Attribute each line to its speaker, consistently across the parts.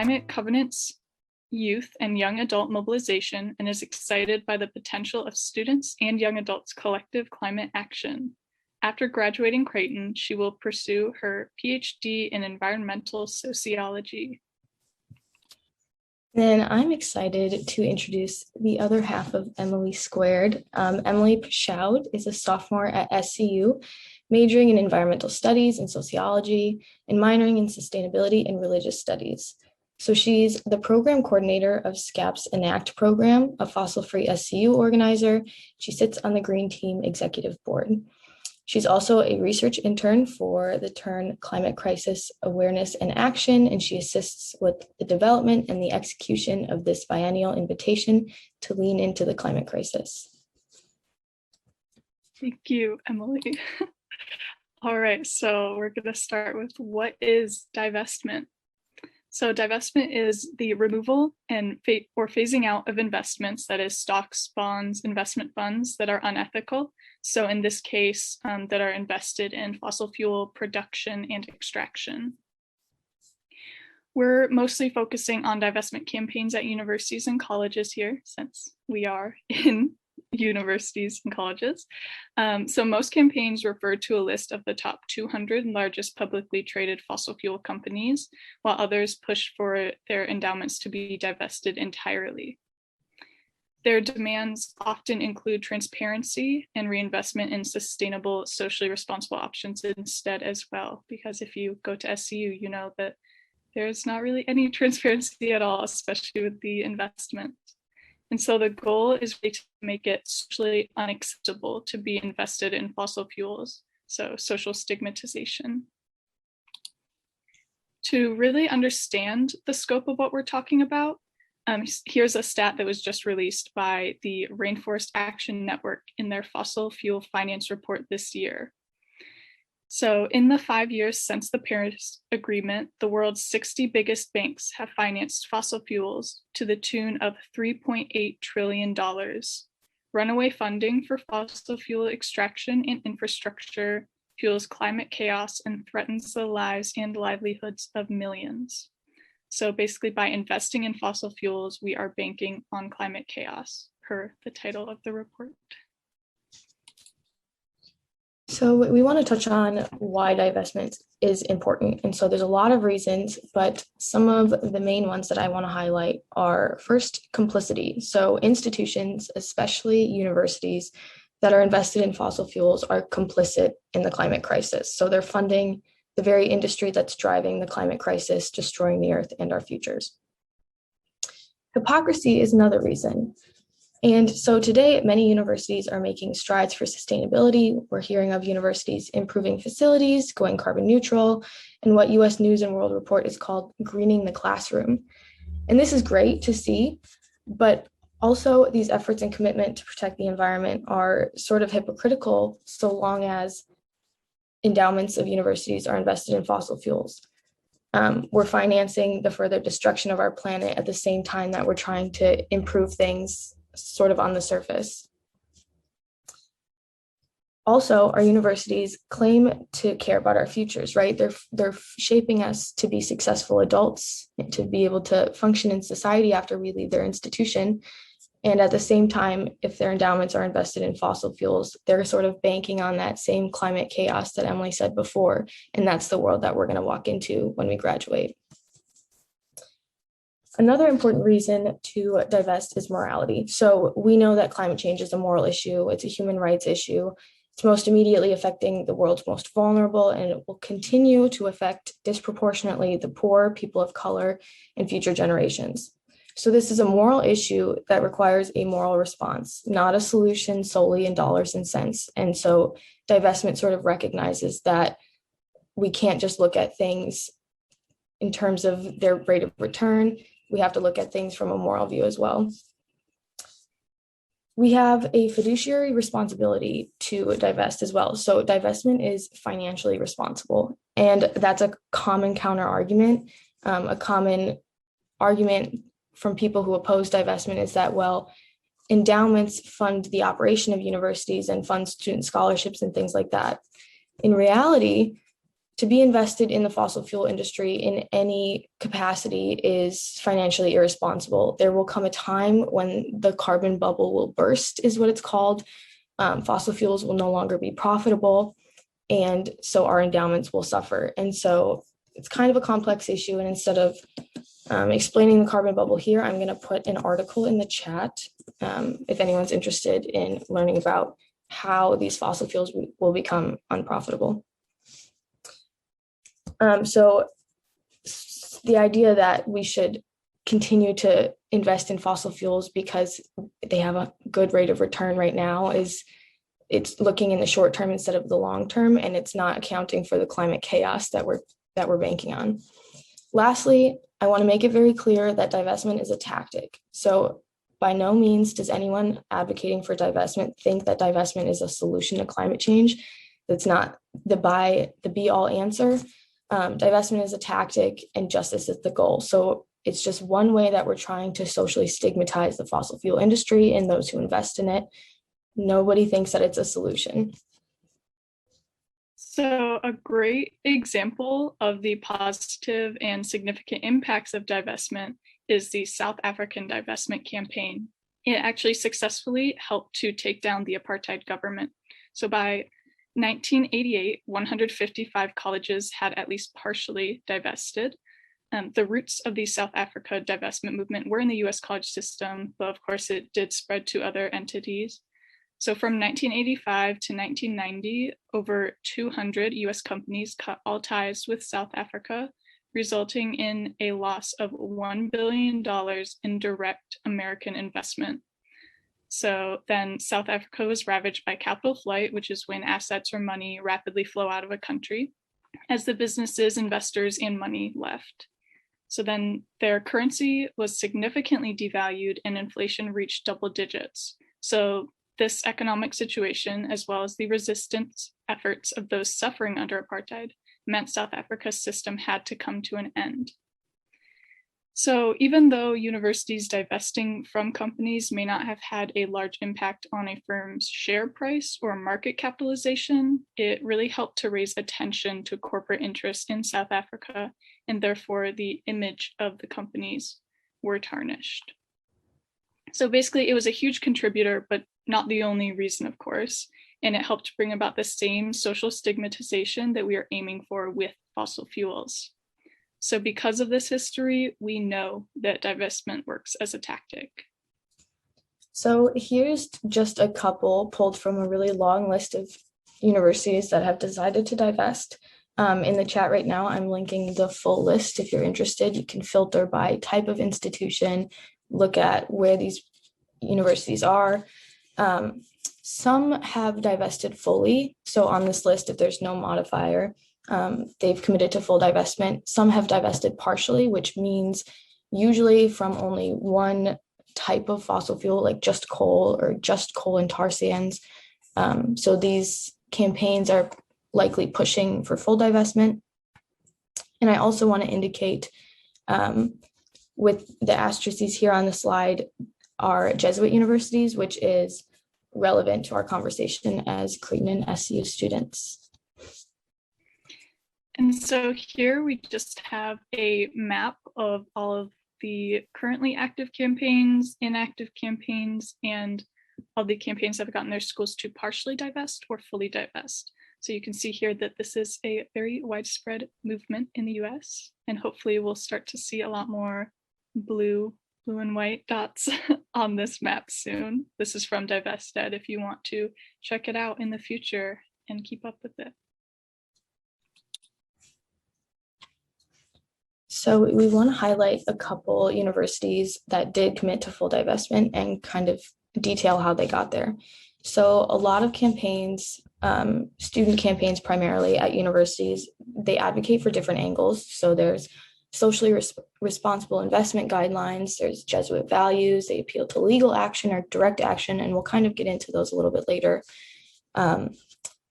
Speaker 1: climate covenants youth and young adult mobilization and is excited by the potential of students and young adults' collective climate action. After graduating Creighton, she will pursue her PhD in environmental sociology.
Speaker 2: Then I'm excited to introduce the other half of Emily Squared. Emily Paschaud is a sophomore at SCU, majoring in environmental studies and sociology, and minoring in sustainability and religious studies. So she's the program coordinator of SCAP's ENACT program, a fossil-free SCU organizer. She sits on the Green Team Executive Board. She's also a research intern for the tUrn Climate Crisis Awareness and Action, and she assists with the development and the execution of this biennial invitation to lean into the climate crisis.
Speaker 1: Thank you, Emily. All right, so we're going to start with what is divestment? So divestment is the removal and or phasing out of investments, that is stocks, bonds, investment funds that are unethical. So in this case, that are invested in fossil fuel production and extraction. We're mostly focusing on divestment campaigns at universities and colleges here, since we are in universities and colleges. So most campaigns refer to a list of the top 200 largest publicly traded fossil fuel companies, while others push for their endowments to be divested entirely. Their demands often include transparency and reinvestment in sustainable, socially responsible options instead as well, because if you go to SCU, you know that there's not really any transparency at all, especially with the investment. And so the goal is really to make it socially unacceptable to be invested in fossil fuels, so social stigmatization. To really understand the scope of what we're talking about, here's a stat that was just released by the Rainforest Action Network in their fossil fuel finance report this year. So in the 5 years since the Paris Agreement, the world's 60 biggest banks have financed fossil fuels to the tune of $3.8 trillion. Runaway funding for fossil fuel extraction and infrastructure fuels climate chaos and threatens the lives and livelihoods of millions. So basically, by investing in fossil fuels, we are banking on climate chaos, per the title of the report.
Speaker 2: So we want to touch on why divestment is important. And so there's a lot of reasons, but some of the main ones that I want to highlight are, first, complicity. So institutions, especially universities that are invested in fossil fuels, are complicit in the climate crisis. So they're funding the very industry that's driving the climate crisis, destroying the earth and our futures. Hypocrisy is another reason. And so today, many universities are making strides for sustainability. We're hearing of universities improving facilities, going carbon neutral, and what US News and World Report is called greening the classroom. And this is great to see, but also these efforts and commitment to protect the environment are sort of hypocritical so long as endowments of universities are invested in fossil fuels. We're financing the further destruction of our planet at the same time that we're trying to improve things sort of on the surface. Also, our universities claim to care about our futures, right? They're shaping us to be successful adults and to be able to function in society after we leave their institution. And at the same time, if their endowments are invested in fossil fuels, they're sort of banking on that same climate chaos that Emily said before. And that's the world that we're going to walk into when we graduate. Another important reason to divest is morality. So we know that climate change is a moral issue. It's a human rights issue. It's most immediately affecting the world's most vulnerable, and it will continue to affect disproportionately the poor, people of color, and future generations. So this is a moral issue that requires a moral response, not a solution solely in dollars and cents. And so divestment sort of recognizes that we can't just look at things in terms of their rate of return. We have to look at things from a moral view as well. We have a fiduciary responsibility to divest as well. So divestment is financially responsible. And that's a common counter argument. A common argument from people who oppose divestment is that, well, endowments fund the operation of universities and fund student scholarships and things like that. In reality, to be invested in the fossil fuel industry in any capacity is financially irresponsible. There will come a time when the carbon bubble will burst, is what it's called. Fossil fuels will no longer be profitable, and so our endowments will suffer. And so it's kind of a complex issue. And instead of explaining the carbon bubble here, I'm going to put an article in the chat if anyone's interested in learning about how these fossil fuels will become unprofitable. So the idea that we should continue to invest in fossil fuels because they have a good rate of return right now is it's looking in the short term instead of the long term, and it's not accounting for the climate chaos that we're banking on. Lastly, I want to make it very clear that divestment is a tactic. So by no means does anyone advocating for divestment think that divestment is a solution to climate change. That's not the be-all answer. Divestment is a tactic and justice is the goal. So it's just one way that we're trying to socially stigmatize the fossil fuel industry and those who invest in it. Nobody thinks that it's a solution.
Speaker 1: So a great example of the positive and significant impacts of divestment is the South African divestment campaign. It actually successfully helped to take down the apartheid government. So by 1988, 155 colleges had at least partially divested. The roots of the South Africa divestment movement were in the US college system, but of course it did spread to other entities. So from 1985 to 1990, over 200 US companies cut all ties with South Africa, resulting in a loss of $1 billion in direct American investment. So then South Africa was ravaged by capital flight, which is when assets or money rapidly flow out of a country, as the businesses, investors, and money left. So then their currency was significantly devalued and inflation reached double digits. So this economic situation, as well as the resistance efforts of those suffering under apartheid, meant South Africa's system had to come to an end. So even though universities divesting from companies may not have had a large impact on a firm's share price or market capitalization, it really helped to raise attention to corporate interests in South Africa, and therefore the image of the companies were tarnished. So basically it was a huge contributor, but not the only reason, of course, and it helped bring about the same social stigmatization that we are aiming for with fossil fuels. So because of this history, we know that divestment works as a tactic.
Speaker 2: So here's just a couple pulled from a really long list of universities that have decided to divest. In the chat right now, I'm linking the full list. If you're interested, you can filter by type of institution, look at where these universities are. Some have divested fully. So on this list, if there's no modifier, they've committed to full divestment. Some have divested partially, which means usually from only one type of fossil fuel, like just coal or just coal and tar sands. So these campaigns are likely pushing for full divestment. And I also want to indicate with the asterisks here on the slide are Jesuit universities, which is relevant to our conversation as Creighton and SCU students.
Speaker 1: And so here we just have a map of all of the currently active campaigns, inactive campaigns, and all the campaigns that have gotten their schools to partially divest or fully divest. So you can see here that this is a very widespread movement in the US, and hopefully we'll start to see a lot more blue and white dots on this map soon. This is from DivestEd if you want to check it out in the future and keep up with it.
Speaker 2: So we want to highlight a couple universities that did commit to full divestment and kind of detail how they got there. So a lot of campaigns, student campaigns primarily at universities, they advocate for different angles. So there's socially responsible investment guidelines, there's Jesuit values, they appeal to legal action or direct action, and we'll kind of get into those a little bit later. The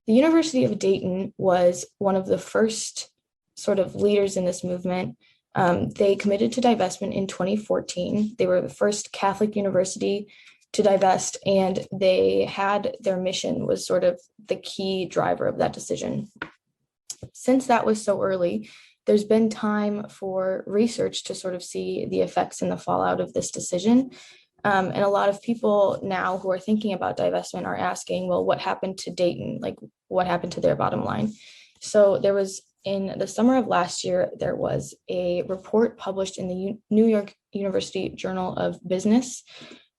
Speaker 2: University of Dayton was one of the first sort of leaders in this movement. They committed to divestment in 2014. They were the first Catholic university to divest, and they had their mission was sort of the key driver of that decision. since that was so early, there's been time for research to sort of see the effects and the fallout of this decision. And a lot of people now who are thinking about divestment are asking, well, what happened to Dayton? Like, what happened to their bottom line? So there was, in the summer of last year, there was a report published in the New York University Journal of Business.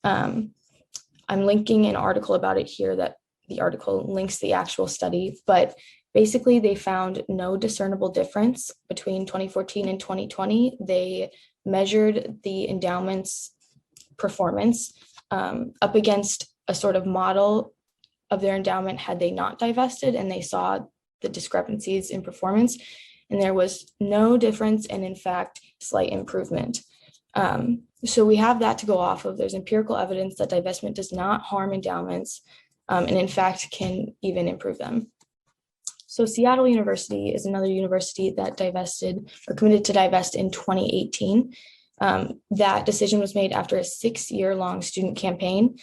Speaker 2: I'm linking an article about it here that the article links the actual study, but basically they found no discernible difference between 2014 and 2020. They measured the endowment's performance up against a sort of model of their endowment had they not divested, and they saw the discrepancies in performance, and there was no difference and in fact slight improvement. So we have that to go off of. There's empirical evidence that divestment does not harm endowments, and in fact can even improve them. So Seattle University is another university that divested or committed to divest in 2018. That decision was made after a 6-year-long student campaign.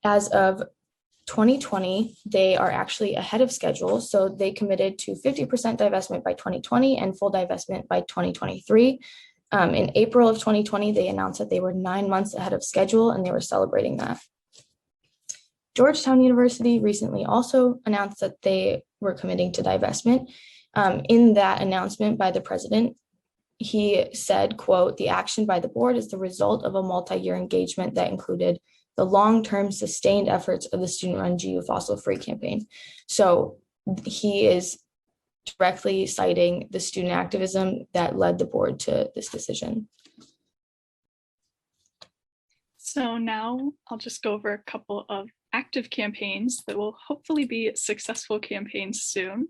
Speaker 2: As of 2020, they are actually ahead of schedule. So they committed to 50% divestment by 2020 and full divestment by 2023. In April of 2020, they announced that they were 9 months ahead of schedule, and they were celebrating that. Georgetown University recently also announced that they were committing to divestment. In that announcement by the president, he said, quote, "The action by the board is the result of a multi-year engagement that included the long-term sustained efforts of the student-run GU fossil-free campaign." So he is directly citing the student activism that led the board to this decision.
Speaker 1: So now I'll just go over a couple of active campaigns that will hopefully be successful campaigns soon.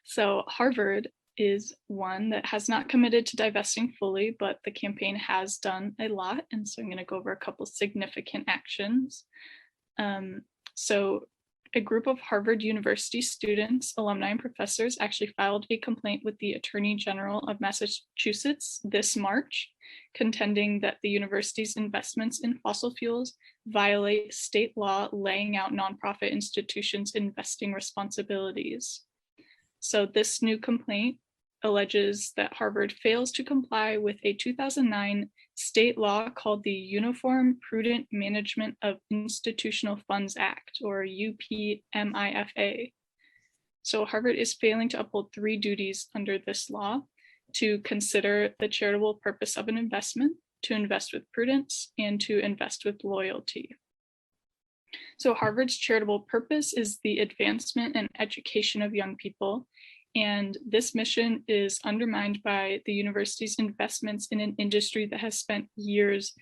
Speaker 1: So Harvard is one that has not committed to divesting fully, but the campaign has done a lot. And so I'm going to go over a couple significant actions. So a group of Harvard University students, alumni, and professors actually filed a complaint with the Attorney General of Massachusetts this March, contending that the university's investments in fossil fuels violate state law laying out nonprofit institutions' investing responsibilities. So this new complaint alleges that Harvard fails to comply with a 2009 state law called the Uniform Prudent Management of Institutional Funds Act, or UPMIFA. So Harvard is failing to uphold 3 duties under this law: to consider the charitable purpose of an investment, to invest with prudence, and to invest with loyalty. So Harvard's charitable purpose is the advancement and education of young people. And this mission is undermined by the university's investments in an industry that has spent years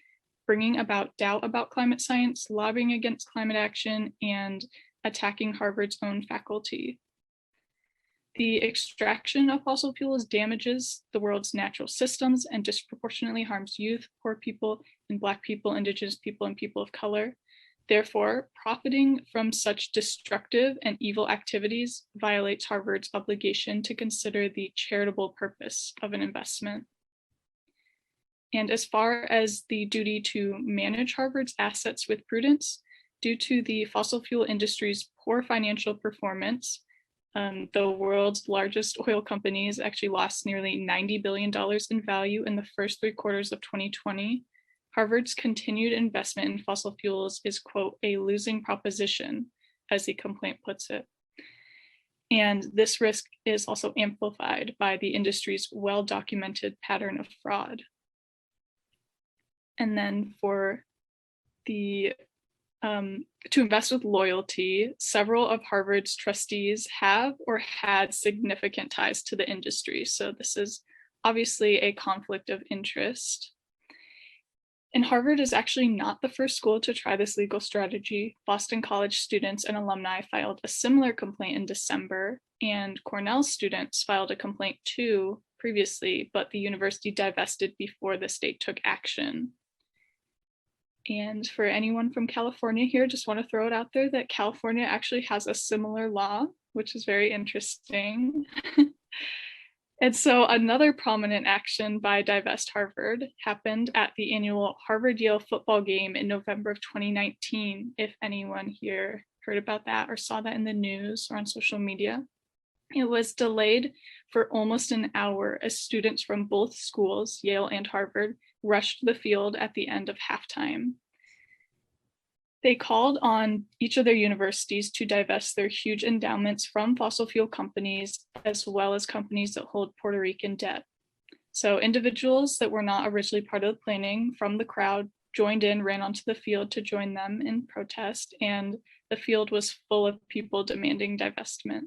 Speaker 1: bringing about doubt about climate science, lobbying against climate action, and attacking Harvard's own faculty. The extraction of fossil fuels damages the world's natural systems and disproportionately harms youth, poor people, and Black people, Indigenous people, and people of color. Therefore, profiting from such destructive and evil activities violates Harvard's obligation to consider the charitable purpose of an investment. And as far as the duty to manage Harvard's assets with prudence, due to the fossil fuel industry's poor financial performance, the world's largest oil companies actually lost nearly $90 billion in value in the first 3 quarters of 2020. Harvard's continued investment in fossil fuels is, quote, "a losing proposition," as the complaint puts it. And this risk is also amplified by the industry's well-documented pattern of fraud. And then for the to invest with loyalty, several of Harvard's trustees have or had significant ties to the industry. So this is obviously a conflict of interest. And Harvard is actually not the first school to try this legal strategy. Boston College students and alumni filed a similar complaint in December, and Cornell students filed a complaint too previously, but the university divested before the state took action. And for anyone from California here, just want to throw it out there that California actually has a similar law, which is very interesting. And so another prominent action by Divest Harvard happened at the annual Harvard-Yale football game in November of 2019, if anyone here heard about that or saw that in the news or on social media. It was delayed for almost an hour as students from both schools, Yale and Harvard, rushed the field at the end of halftime. They called on each of their universities to divest their huge endowments from fossil fuel companies, as well as companies that hold Puerto Rican debt. So individuals that were not originally part of the planning from the crowd joined in, ran onto the field to join them in protest, and the field was full of people demanding divestment.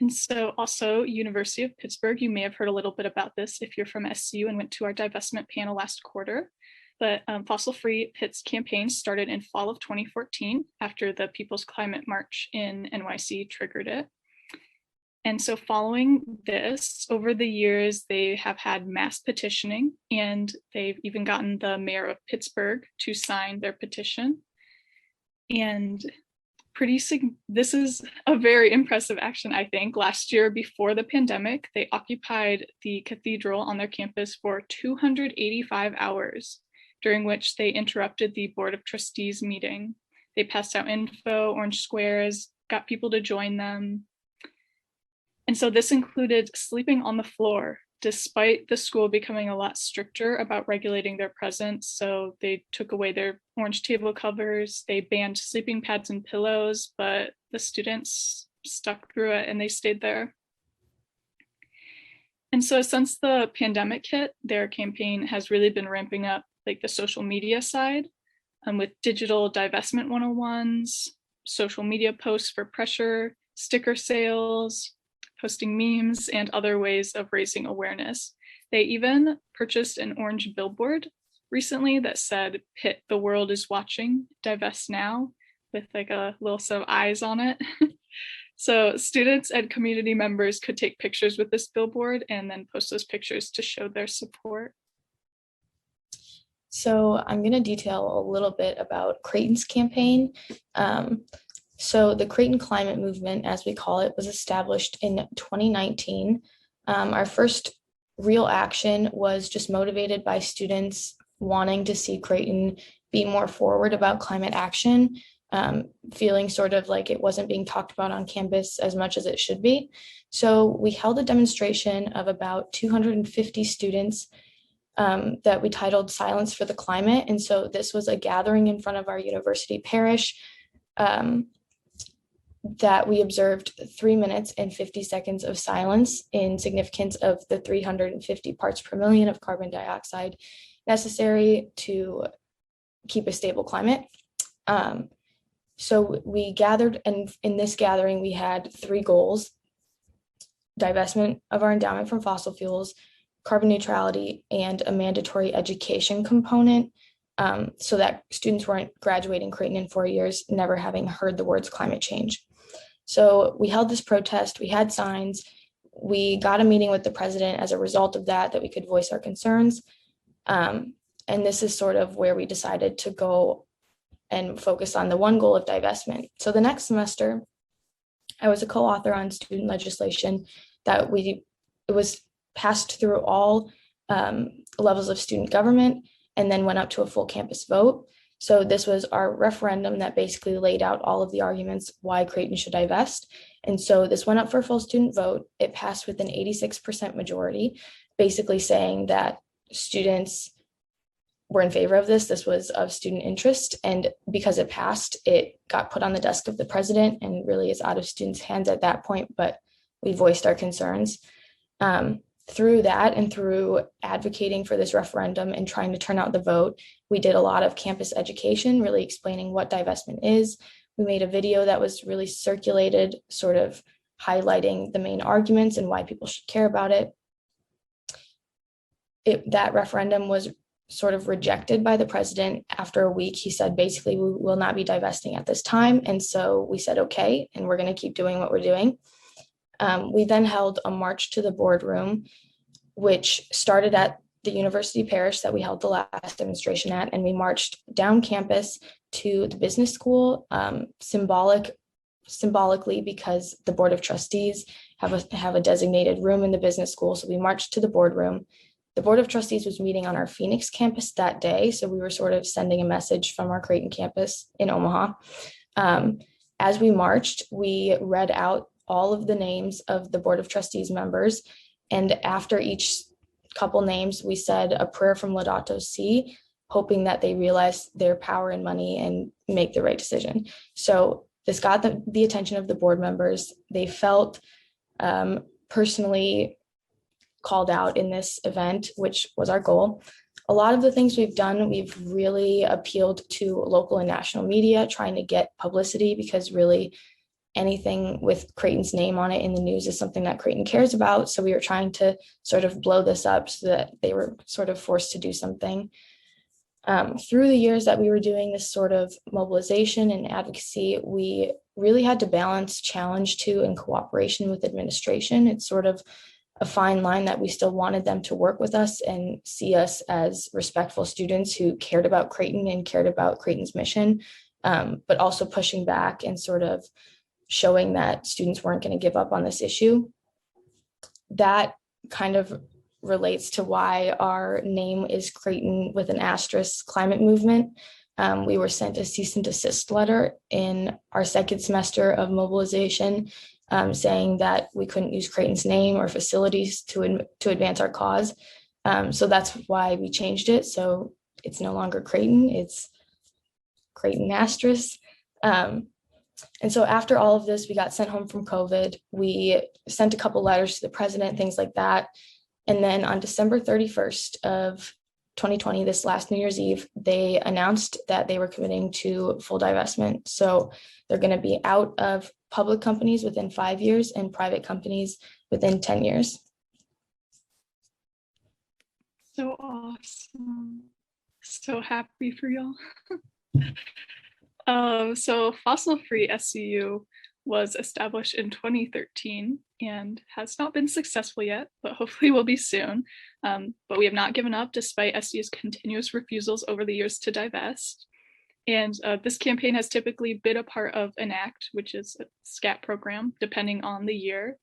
Speaker 1: And so also University of Pittsburgh, you may have heard a little bit about this if you're from SU and went to our divestment panel last quarter. But Fossil-Free Pitt's campaign started in fall of 2014 after the People's Climate March in NYC triggered it. And so following this, over the years, they have had mass petitioning, and they've even gotten the mayor of Pittsburgh to sign their petition. And this is a very impressive action, I think. Last year, before the pandemic, they occupied the cathedral on their campus for 285 hours, during which they interrupted the Board of Trustees meeting. They passed out info, orange squares, got people to join them. And so this included sleeping on the floor, despite the school becoming a lot stricter about regulating their presence. So they took away their orange table covers, they banned sleeping pads and pillows, but the students stuck through it and they stayed there. And so since the pandemic hit, their campaign has really been ramping up like the social media side, with digital divestment 101s, social media posts for pressure, sticker sales, posting memes, and other ways of raising awareness. They even purchased an orange billboard recently that said, "Pitt, the world is watching, divest now," with like a little set of eyes on it. So students and community members could take pictures with this billboard and then post those pictures to show their support.
Speaker 2: So I'm going to detail a little bit about Creighton's campaign. So the Creighton Climate Movement, as we call it, was established in 2019. Our first real action was just motivated by students wanting to see Creighton be more forward about climate action, feeling sort of like it wasn't being talked about on campus as much as it should be. So we held a demonstration of about 250 students that we titled Silence for the Climate. And so this was a gathering in front of our university parish that we observed 3 minutes and 50 seconds of silence in significance of the 350 parts per million of carbon dioxide necessary to keep a stable climate. So we gathered, and in this gathering, we had 3 goals: divestment of our endowment from fossil fuels, carbon neutrality, and a mandatory education component, so that students weren't graduating Creighton in 4 years, never having heard the words climate change. So we held this protest, we had signs, we got a meeting with the president as a result of that we could voice our concerns. And this is sort of where we decided to go and focus on the one goal of divestment. So the next semester, I was a co-author on student legislation that it was passed through all levels of student government and then went up to a full campus vote. So this was our referendum that basically laid out all of the arguments why Creighton should divest. And so this went up for a full student vote. It passed with an 86% majority, basically saying that students were in favor of this. This was of student interest. And because it passed, it got put on the desk of the president and really is out of students' hands at that point, but we voiced our concerns. Through that and through advocating for this referendum and trying to turn out the vote, we did a lot of campus education, really explaining what divestment is. We made a video that was really circulated, sort of highlighting the main arguments and why people should care about it. That referendum was sort of rejected by the president. After a week, he said, basically, we will not be divesting at this time. And so we said, okay, and we're going to keep doing what we're doing. We then held a march to the boardroom, which started at the university parish that we held the last demonstration at, and we marched down campus to the business school, symbolically because the Board of Trustees have a designated room in the business school. So we marched to the boardroom. The Board of Trustees was meeting on our Phoenix campus that day, so we were sort of sending a message from our Creighton campus in Omaha. As we marched, we read out all of the names of the Board of Trustees members. And after each couple names, we said a prayer from Laudato Si, hoping that they realize their power and money and make the right decision. So this got the attention of the board members. They felt personally called out in this event, which was our goal. A lot of the things we've done, we've really appealed to local and national media, trying to get publicity, because really anything with Creighton's name on it in the news is something that Creighton cares about. So we were trying to sort of blow this up so that they were sort of forced to do something. Through the years that we were doing this sort of mobilization and advocacy, we really had to balance challenge to and cooperation with administration. It's sort of a fine line that we still wanted them to work with us and see us as respectful students who cared about Creighton and cared about Creighton's mission, but also pushing back and sort of showing that students weren't going to give up on this issue. That kind of relates to why our name is Creighton with an asterisk climate movement. We were sent a cease and desist letter in our second semester of mobilization, saying that we couldn't use Creighton's name or facilities to advance our cause. So that's why we changed it. So it's no longer Creighton, it's Creighton asterisk. And so after all of this, we got sent home from COVID. We sent a couple letters to the president, things like that. And then on December 31st of 2020, this last New Year's Eve, they announced that they were committing to full divestment. So they're going to be out of public companies within 5 years and private companies within 10 years.
Speaker 1: So awesome. So happy for y'all. So Fossil Free SCU was established in 2013 and has not been successful yet, but hopefully will be soon. But we have not given up despite SCU's continuous refusals over the years to divest. And this campaign has typically been a part of ENACT, which is a SCAT program, depending on the year.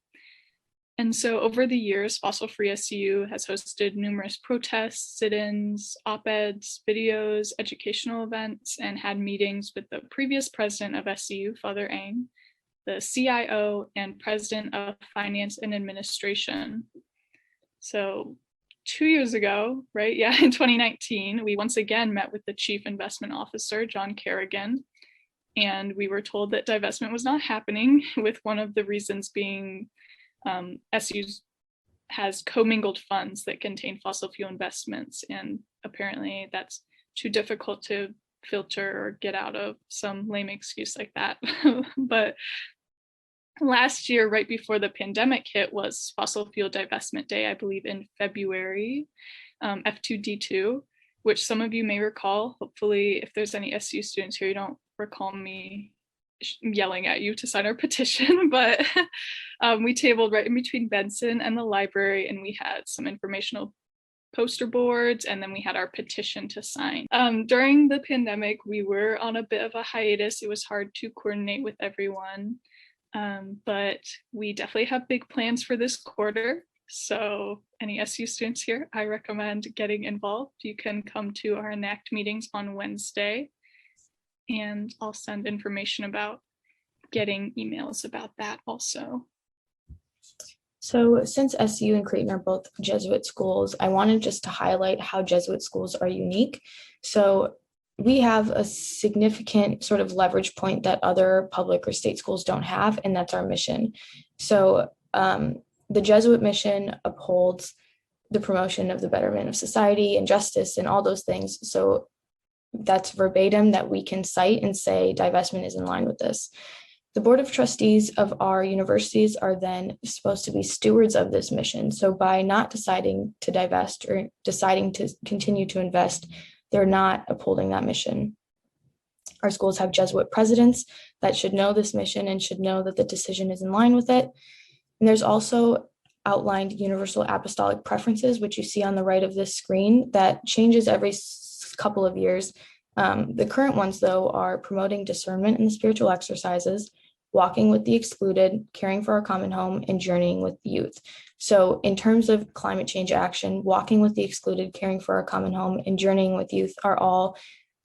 Speaker 1: And so over the years, Fossil Free SCU has hosted numerous protests, sit-ins, op-eds, videos, educational events, and had meetings with the previous president of SCU, Father Eng, the CIO, and president of finance and administration. So 2 years ago, right? Yeah, in 2019, we once again met with the chief investment officer, John Kerrigan, and we were told that divestment was not happening, with one of the reasons being SU has commingled funds that contain fossil fuel investments, and apparently that's too difficult to filter or get out of, some lame excuse like that. But last year, right before the pandemic hit, was Fossil Fuel Divestment Day, I believe in February, F2D2, which some of you may recall. Hopefully, if there's any SU students here, you don't recall me yelling at you to sign our petition, but we tabled right in between Benson and the library, and we had some informational poster boards, and then we had our petition to sign. During the pandemic, we were on a bit of a hiatus. It was hard to coordinate with everyone, but we definitely have big plans for this quarter. So any SU students here, I recommend getting involved. You can come to our ENACT meetings on Wednesday, and I'll send information about getting emails about that also.
Speaker 2: So since SU and Creighton are both Jesuit schools, I wanted just to highlight how Jesuit schools are unique. So we have a significant sort of leverage point that other public or state schools don't have, and that's our mission. So the Jesuit mission upholds the promotion of the betterment of society and justice and all those things. So that's verbatim that we can cite and say divestment is in line with this. The board of trustees of our universities are then supposed to be stewards of this mission. So by not deciding to divest or deciding to continue to invest, they're not upholding that mission. Our schools have Jesuit presidents that should know this mission and should know that the decision is in line with it. And there's also outlined universal apostolic preferences, which you see on the right of this screen, that changes every couple of years. The current ones, though, are promoting discernment in the spiritual exercises, walking with the excluded, caring for our common home, and journeying with the youth. So in terms of climate change action, walking with the excluded, caring for our common home, and journeying with youth are all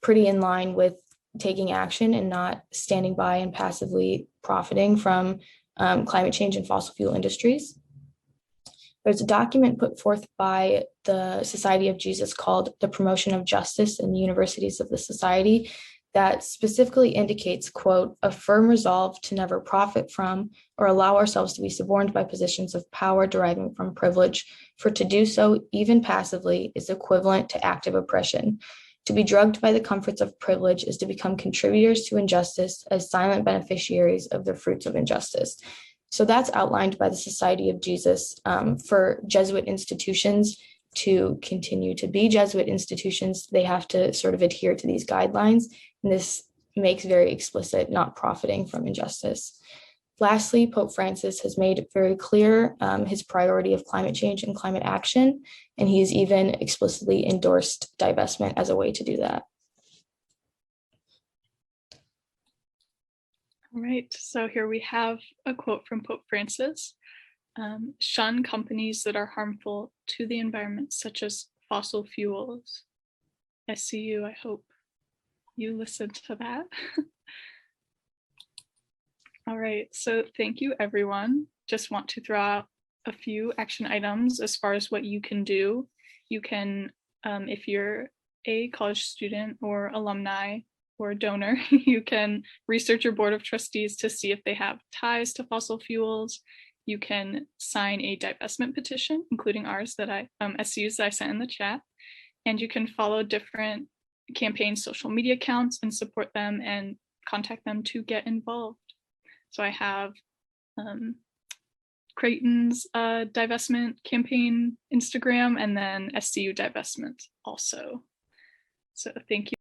Speaker 2: pretty in line with taking action and not standing by and passively profiting from climate change and fossil fuel industries. There's a document put forth by the Society of Jesus called The Promotion of Justice in the Universities of the Society that specifically indicates, quote, a firm resolve to never profit from or allow ourselves to be suborned by positions of power deriving from privilege, for to do so, even passively, is equivalent to active oppression. To be drugged by the comforts of privilege is to become contributors to injustice as silent beneficiaries of the fruits of injustice. So that's outlined by the Society of Jesus for Jesuit institutions to continue to be Jesuit institutions. They have to sort of adhere to these guidelines. And this makes very explicit not profiting from injustice. Lastly, Pope Francis has made very clear his priority of climate change and climate action, and he's even explicitly endorsed divestment as a way to do that.
Speaker 1: All right, so here we have a quote from Pope Francis. Shun companies that are harmful to the environment, such as fossil fuels. SCU, I hope you listened to that. All right, so thank you, everyone. Just want to throw out a few action items as far as what you can do. You can, if you're a college student or alumni or donor, you can research your board of trustees to see if they have ties to fossil fuels. You can sign a divestment petition, including ours that SCUs that I sent in the chat. And you can follow different campaign social media accounts and support them and contact them to get involved. So I have Creighton's divestment campaign Instagram, and then SCU divestment also. So thank you.